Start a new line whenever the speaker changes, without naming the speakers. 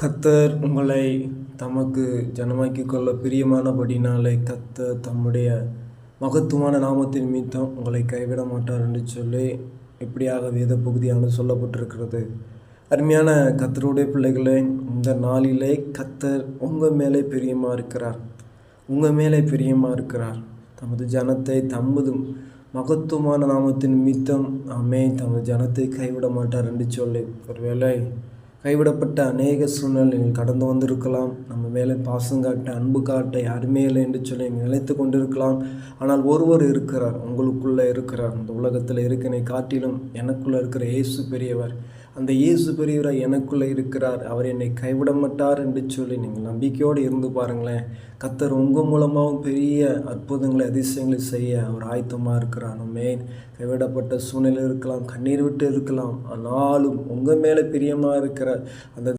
கர்த்தர் உங்களை தமக்கு ஜனமாக்கிக் கொள்ள பிரியமானபடினாலே கர்த்தர் தம்முடைய மகத்துவமான நாமத்தின் நிமித்தம் உங்களை கைவிட மாட்டார் என்று சொல்லி இப்படியாக வேத பகுதியானது சொல்லப்பட்டிருக்கிறது. அருமையான கர்த்தருடைய பிள்ளைகளே, இந்த நாளிலே கர்த்தர் உங்கள் மேலே பிரியமாக இருக்கிறார். உங்கள் மேலே பிரியமாக இருக்கிறார். தமது ஜனத்தை தமது மகத்துவமான நாமத்தின் நிமித்தம் தமது ஜனத்தை கைவிட மாட்டார் என்று சொல்லி, ஒருவேளை கைவிடப்பட்ட அநேக சூழ்நிலைகள் கடந்து வந்திருக்கலாம். நம்ம மேலே பாசம் காட்ட, அன்பு காட்ட யாருமே இல்லை என்று சொல்லி நினைத்து கொண்டிருக்கலாம். ஆனால் ஒருவர் இருக்கிறார், உங்களுக்குள்ளே இருக்கிறார். இந்த உலகத்தில் இருக்கிறனை காட்டிலும் எனக்குள்ளே இருக்கிற இயேசு பெரியவர். அந்த இயேசு பெரியவரை எனக்குள்ளே இருக்கிறார், அவர் என்னை கைவிட மாட்டார் என்று சொல்லி நீங்கள் நம்பிக்கையோடு இருந்து பாருங்களேன். கர்த்தர் உங்கள் மூலமாகவும் பெரிய அற்புதங்களை அதிசயங்களை செய்ய அவர் ஆயத்தமாக இருக்கிறார். கைவிடப்பட்ட சூழ்நிலை இருக்கலாம், கண்ணீர் விட்டு இருக்கலாம், ஆனாலும் உங்கள் மேலே பிரியமாக இருக்கிற அந்த